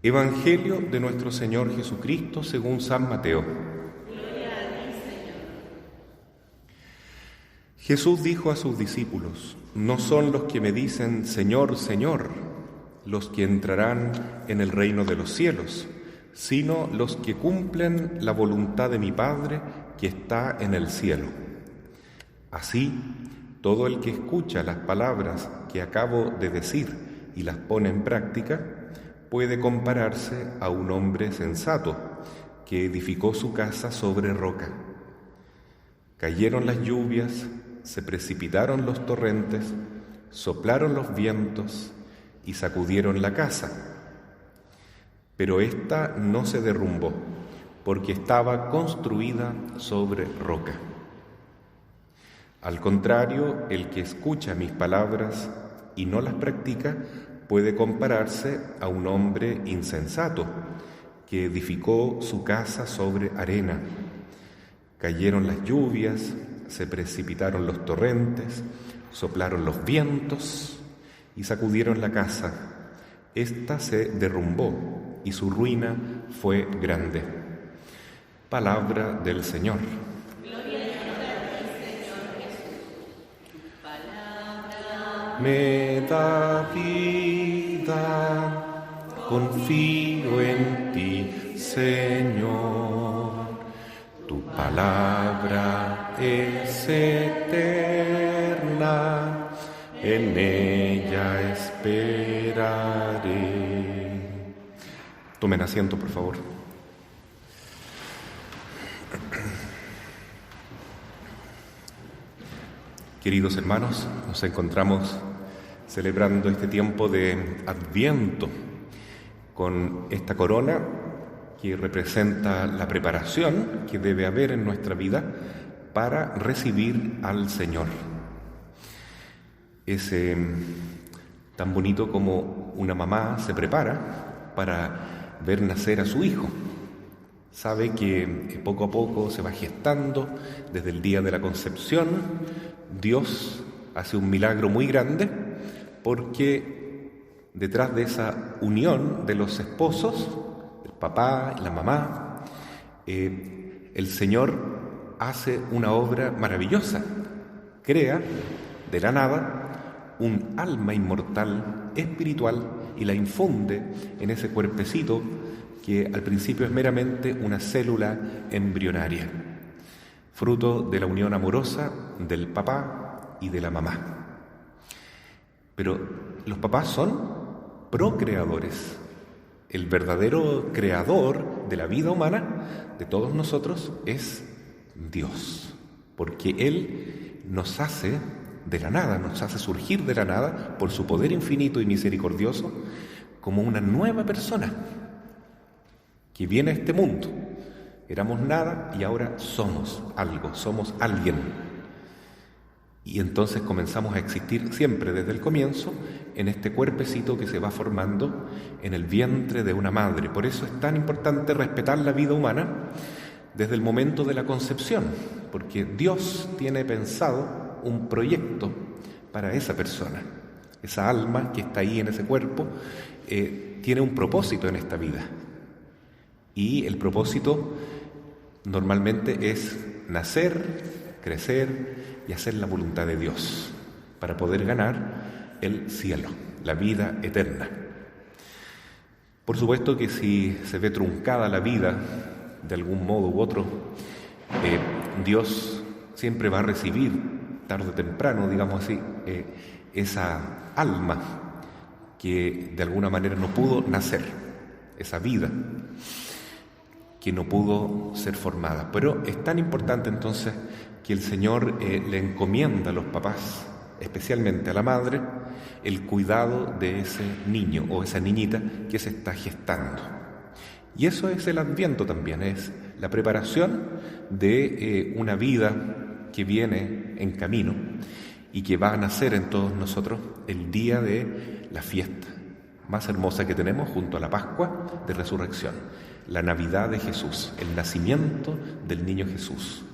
Evangelio de nuestro Señor Jesucristo según San Mateo. Gloria a ti, Señor. Jesús dijo a sus discípulos: No son los que me dicen Señor, Señor, los que entrarán en el reino de los cielos, sino los que cumplen la voluntad de mi Padre que está en el cielo. Así, todo el que escucha las palabras que acabo de decir y las pone en práctica, puede compararse a un hombre sensato que edificó su casa sobre roca. Cayeron las lluvias, se precipitaron los torrentes, soplaron los vientos y sacudieron la casa. Pero ésta no se derrumbó, porque estaba construida sobre roca. Al contrario, el que escucha mis palabras y no las practica, puede compararse a un hombre insensato que edificó su casa sobre arena. Cayeron las lluvias, se precipitaron los torrentes, soplaron los vientos y sacudieron la casa. Ésta se derrumbó y su ruina fue grande. Palabra del Señor. Me da vida, confío en ti, Señor. Tu palabra es eterna, en ella esperaré. Tomen asiento, por favor. Queridos hermanos, nos encontramos celebrando este tiempo de Adviento con esta corona que representa la preparación que debe haber en nuestra vida para recibir al Señor. Es tan bonito como una mamá se prepara para ver nacer a su hijo. Sabe que poco a poco se va gestando desde el día de la concepción. Dios hace un milagro muy grande porque detrás de esa unión de los esposos, el papá y la mamá, el Señor hace una obra maravillosa. Crea de la nada un alma inmortal, espiritual, y la infunde en ese cuerpecito que al principio es meramente una célula embrionaria, fruto de la unión amorosa del papá y de la mamá. Pero los papás son procreadores. El verdadero creador de la vida humana, de todos nosotros, es Dios, porque Él nos hace de la nada, nos hace surgir de la nada por su poder infinito y misericordioso como una nueva persona que viene a este mundo. Éramos nada y ahora somos algo, somos alguien. Y entonces comenzamos a existir siempre desde el comienzo en este cuerpecito que se va formando en el vientre de una madre. Por eso es tan importante respetar la vida humana desde el momento de la concepción, porque Dios tiene pensado un proyecto para esa persona. Esa alma que está ahí en ese cuerpo tiene un propósito en esta vida. Y el propósito normalmente es nacer, crecer y hacer la voluntad de Dios para poder ganar el cielo, la vida eterna. Por supuesto que si se ve truncada la vida de algún modo u otro, Dios siempre va a recibir, tarde o temprano, digamos así, esa alma que de alguna manera no pudo nacer, esa vida que no pudo ser formada. Pero es tan importante entonces que el Señor le encomienda a los papás, especialmente a la madre, el cuidado de ese niño o esa niñita que se está gestando. Y eso es el Adviento también, es la preparación de una vida que viene en camino y que va a nacer en todos nosotros el día de la fiesta más hermosa que tenemos junto a la Pascua de Resurrección, la Navidad de Jesús, el nacimiento del niño Jesús,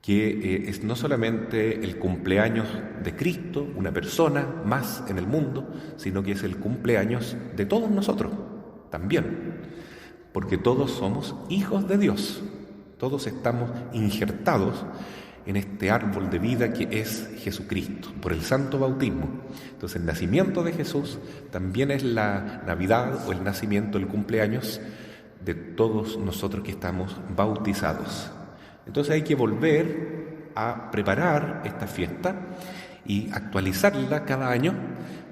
que es no solamente el cumpleaños de Cristo, una persona más en el mundo, sino que es el cumpleaños de todos nosotros, también, porque todos somos hijos de Dios, todos estamos injertados en este árbol de vida que es Jesucristo, por el santo bautismo. Entonces el nacimiento de Jesús también es la Navidad o el nacimiento, el cumpleaños de todos nosotros que estamos bautizados. Entonces hay que volver a preparar esta fiesta y actualizarla cada año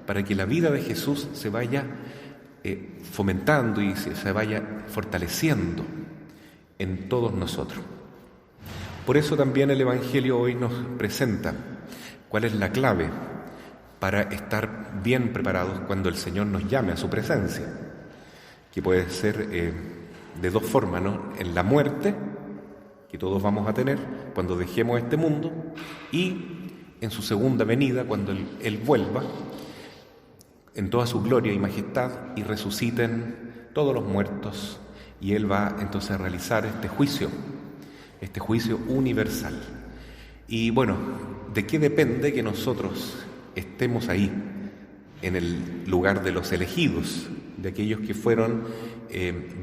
para que la vida de Jesús se vaya fomentando y se vaya fortaleciendo en todos nosotros. Por eso también el Evangelio hoy nos presenta cuál es la clave para estar bien preparados cuando el Señor nos llame a su presencia, que puede ser de dos formas, ¿no? En la muerte, que todos vamos a tener cuando dejemos este mundo, y en su segunda venida, cuando Él vuelva en toda su gloria y majestad y resuciten todos los muertos, y Él va entonces a realizar este juicio universal. Y bueno, ¿de qué depende que nosotros estemos ahí, en el lugar de los elegidos, de aquellos que fueron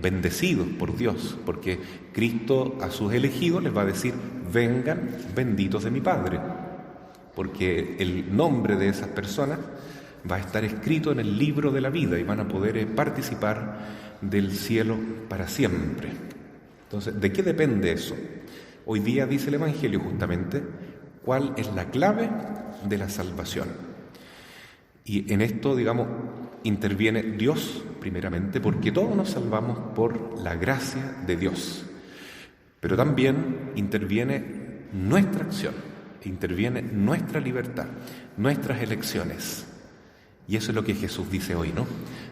bendecidos por Dios? Porque Cristo a sus elegidos les va a decir: vengan benditos de mi Padre, porque el nombre de esas personas va a estar escrito en el libro de la vida y van a poder participar del cielo para siempre. Entonces, ¿de qué depende eso? Hoy día dice el Evangelio justamente cuál es la clave de la salvación. Y en esto, digamos, interviene Dios primeramente, porque todos nos salvamos por la gracia de Dios. Pero también interviene nuestra acción, interviene nuestra libertad, nuestras elecciones. Y eso es lo que Jesús dice hoy, ¿no?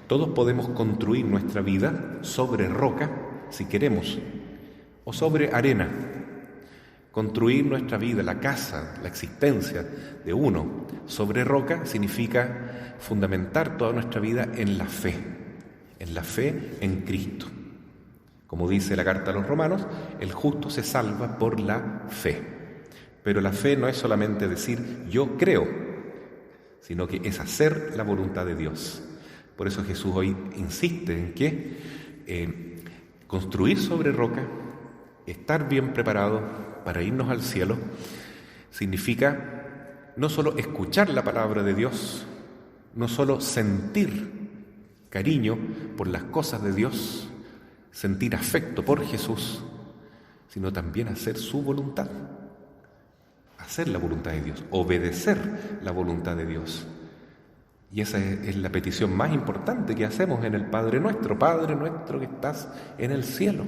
Todos podemos construir nuestra vida sobre roca, si queremos, o sobre arena. Construir nuestra vida, la casa, la existencia de uno sobre roca significa fundamentar toda nuestra vida en la fe en Cristo. Como dice la carta a los Romanos, el justo se salva por la fe. Pero la fe no es solamente decir yo creo, sino que es hacer la voluntad de Dios. Por eso Jesús hoy insiste en que construir sobre roca, estar bien preparado para irnos al cielo, significa no solo escuchar la palabra de Dios, no solo sentir cariño por las cosas de Dios, sentir afecto por Jesús, sino también hacer su voluntad, hacer la voluntad de Dios, obedecer la voluntad de Dios. Y esa es la petición más importante que hacemos en el Padre Nuestro: Padre nuestro que estás en el cielo,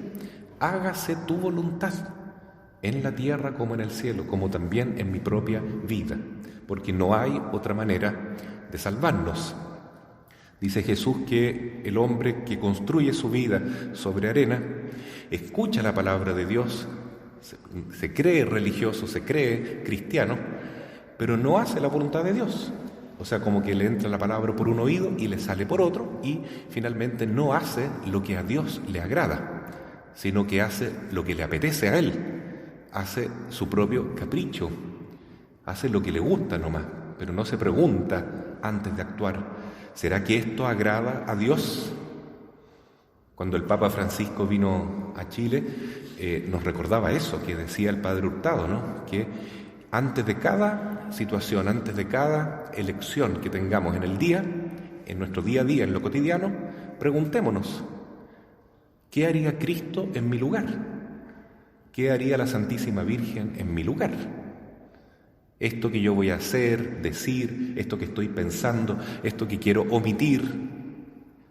hágase tu voluntad, en la tierra como en el cielo, como también en mi propia vida, porque no hay otra manera de salvarnos. Dice Jesús que el hombre que construye su vida sobre arena, escucha la palabra de Dios, se cree religioso, se cree cristiano, pero no hace la voluntad de Dios. O sea, como que le entra la palabra por un oído y le sale por otro, y finalmente no hace lo que a Dios le agrada, sino que hace lo que le apetece a él. Hace su propio capricho, hace lo que le gusta nomás, pero no se pregunta antes de actuar: ¿será que esto agrada a Dios? Cuando el Papa Francisco vino a Chile, nos recordaba eso que decía el Padre Hurtado, ¿no? Que antes de cada situación, antes de cada elección que tengamos en el día, en nuestro día a día, en lo cotidiano, preguntémonos: ¿qué haría Cristo en mi lugar? ¿Qué haría la Santísima Virgen en mi lugar? Esto que yo voy a hacer, decir, esto que estoy pensando, esto que quiero omitir,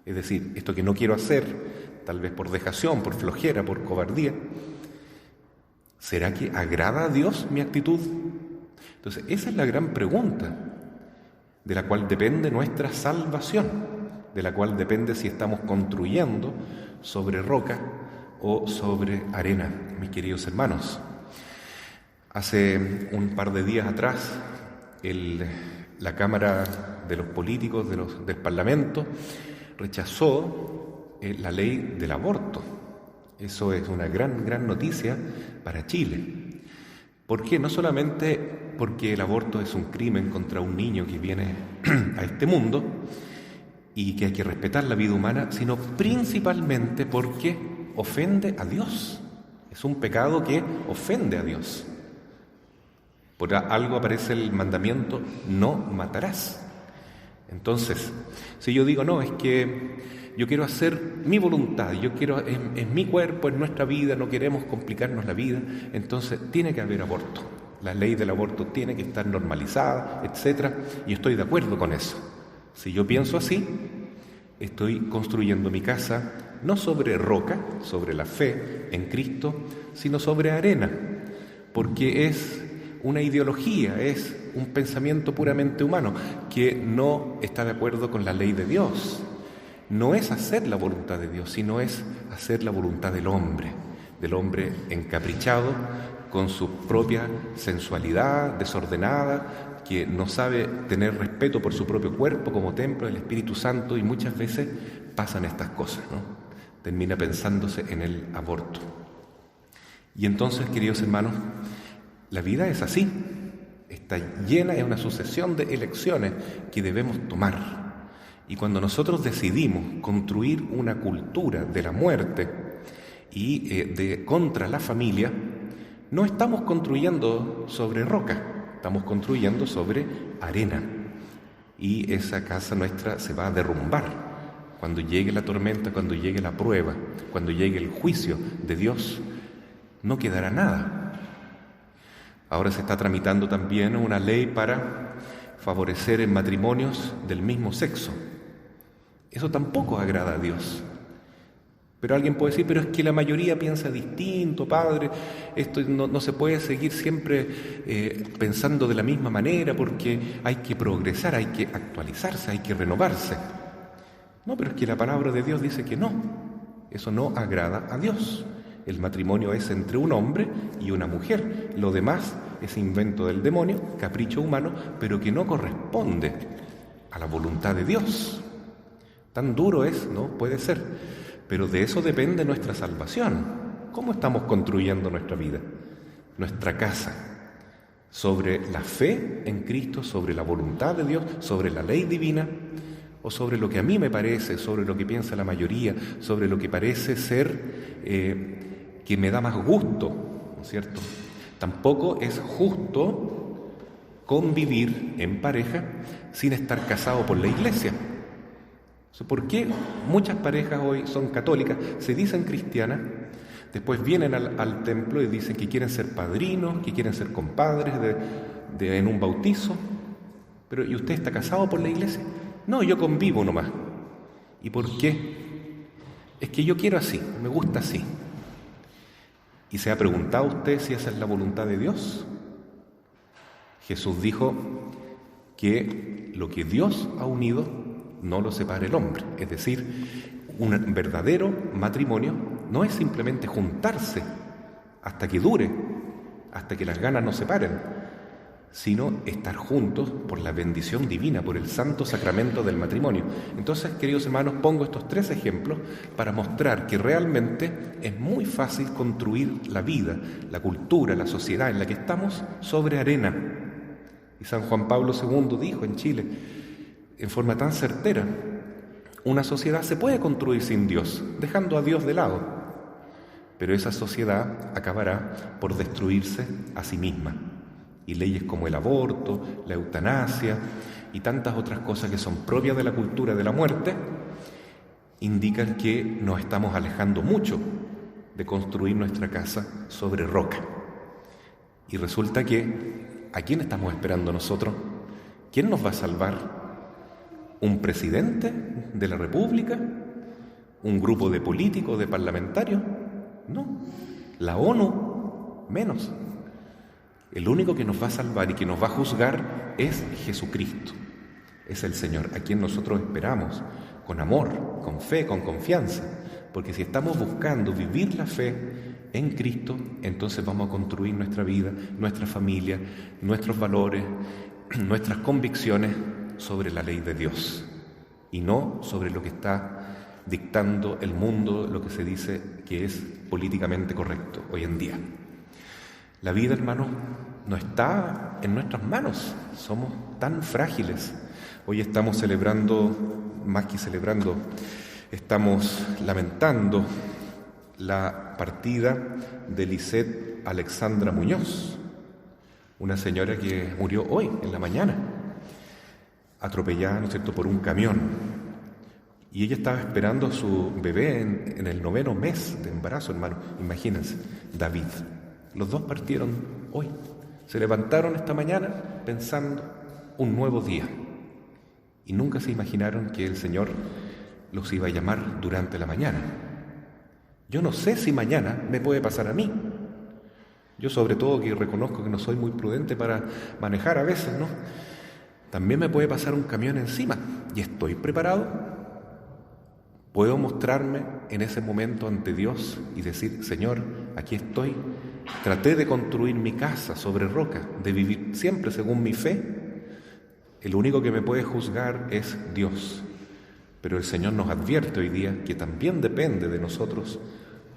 es decir, esto que no quiero hacer, tal vez por dejación, por flojera, por cobardía, ¿será que agrada a Dios mi actitud? Entonces, esa es la gran pregunta de la cual depende nuestra salvación, de la cual depende si estamos construyendo sobre roca o sobre arena, mis queridos hermanos. Hace un par de días atrás, la Cámara de los Políticos del Parlamento rechazó la ley del aborto. Eso es una gran noticia para Chile. ¿Por qué? No solamente porque el aborto es un crimen contra un niño que viene a este mundo, y que hay que respetar la vida humana, sino principalmente porque ofende a Dios. Es un pecado que ofende a Dios. Por algo aparece el mandamiento: no matarás. Entonces, si yo digo, no, es que yo quiero hacer mi voluntad, yo quiero, en mi cuerpo, en nuestra vida, no queremos complicarnos la vida, entonces tiene que haber aborto. La ley del aborto tiene que estar normalizada, etc. Y estoy de acuerdo con eso. Si yo pienso así, estoy construyendo mi casa no sobre roca, sobre la fe en Cristo, sino sobre arena, porque es una ideología, es un pensamiento puramente humano que no está de acuerdo con la ley de Dios. No es hacer la voluntad de Dios, sino es hacer la voluntad del hombre encaprichado con su propia sensualidad desordenada, que no sabe tener respeto por su propio cuerpo como templo del Espíritu Santo, y muchas veces pasan estas cosas, ¿no? Termina pensándose en el aborto. Y entonces, queridos hermanos, la vida es así, está llena, es una sucesión de elecciones que debemos tomar. Y cuando nosotros decidimos construir una cultura de la muerte y contra la familia, no estamos construyendo sobre roca, estamos construyendo sobre arena. Y esa casa nuestra se va a derrumbar cuando llegue la tormenta, cuando llegue la prueba, cuando llegue el juicio de Dios. No quedará nada. Ahora se está tramitando también una ley para favorecer en matrimonios del mismo sexo. Eso tampoco agrada a Dios. Pero alguien puede decir, pero es que la mayoría piensa distinto, padre, esto no se puede seguir siempre pensando de la misma manera, porque hay que progresar, hay que actualizarse, hay que renovarse. No, pero es que la palabra de Dios dice que no, eso no agrada a Dios. El matrimonio es entre un hombre y una mujer, lo demás es invento del demonio, capricho humano, pero que no corresponde a la voluntad de Dios. Tan duro es, ¿no? Puede ser. Pero de eso depende nuestra salvación. ¿Cómo estamos construyendo nuestra vida, nuestra casa? ¿Sobre la fe en Cristo, sobre la voluntad de Dios, sobre la ley divina? ¿O sobre lo que a mí me parece, sobre lo que piensa la mayoría, sobre lo que parece ser que me da más gusto, ¿no es cierto? Tampoco es justo convivir en pareja sin estar casado por la iglesia. ¿Por qué muchas parejas hoy son católicas, se dicen cristianas, después vienen al templo y dicen que quieren ser padrinos, que quieren ser compadres en un bautizo? Pero ¿y usted está casado por la iglesia? No, yo convivo nomás. ¿Y por qué? Es que yo quiero así, me gusta así. ¿Y se ha preguntado usted si esa es la voluntad de Dios? Jesús dijo que lo que Dios ha unido no lo separa el hombre. Es decir, un verdadero matrimonio no es simplemente juntarse hasta que dure, hasta que las ganas nos separen, sino estar juntos por la bendición divina, por el santo sacramento del matrimonio. Entonces, queridos hermanos, pongo estos 3 ejemplos para mostrar que realmente es muy fácil construir la vida, la cultura, la sociedad en la que estamos sobre arena. Y San Juan Pablo II dijo en Chile, en forma tan certera, una sociedad se puede construir sin Dios, dejando a Dios de lado, pero esa sociedad acabará por destruirse a sí misma. Y leyes como el aborto, la eutanasia y tantas otras cosas que son propias de la cultura de la muerte indican que nos estamos alejando mucho de construir nuestra casa sobre roca. Y resulta que, ¿a quién estamos esperando nosotros? ¿Quién nos va a salvar? ¿Un presidente de la República? ¿Un grupo de políticos, de parlamentarios? No. ¿La ONU? Menos. El único que nos va a salvar y que nos va a juzgar es Jesucristo. Es el Señor, a quien nosotros esperamos, con amor, con fe, con confianza. Porque si estamos buscando vivir la fe en Cristo, entonces vamos a construir nuestra vida, nuestra familia, nuestros valores, nuestras convicciones sobre la ley de Dios y no sobre lo que está dictando el mundo, lo que se dice que es políticamente correcto hoy en día. La vida, hermanos, no está en nuestras manos, somos tan frágiles. Hoy estamos celebrando, más que celebrando, estamos lamentando la partida de Lisette Alexandra Muñoz, una señora que murió hoy, en la mañana, atropellada, ¿no es cierto?, por un camión. Y ella estaba esperando a su bebé en el 9º mes de embarazo, hermano. Imagínense, David. Los dos partieron hoy. Se levantaron esta mañana pensando un nuevo día. Y nunca se imaginaron que el Señor los iba a llamar durante la mañana. Yo no sé si mañana me puede pasar a mí. Yo sobre todo que reconozco que no soy muy prudente para manejar a veces, ¿no? También me puede pasar un camión encima. ¿Y estoy preparado? ¿Puedo mostrarme en ese momento ante Dios y decir, Señor, aquí estoy? Traté de construir mi casa sobre roca, de vivir siempre según mi fe. El único que me puede juzgar es Dios. Pero el Señor nos advierte hoy día que también depende de nosotros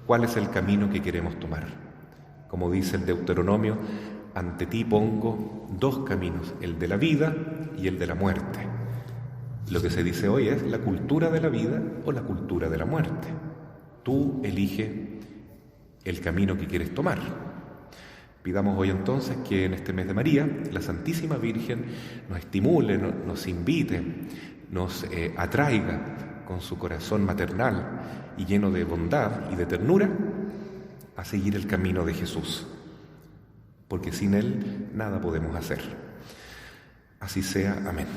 cuál es el camino que queremos tomar. Como dice el Deuteronomio, ante ti pongo 2 caminos, el de la vida y el de la muerte. Lo que se dice hoy es la cultura de la vida o la cultura de la muerte. Tú elige el camino que quieres tomar. Pidamos hoy entonces que en este mes de María, la Santísima Virgen nos estimule, nos invite, nos atraiga con su corazón maternal y lleno de bondad y de ternura a seguir el camino de Jesús, porque sin Él nada podemos hacer. Así sea. Amén.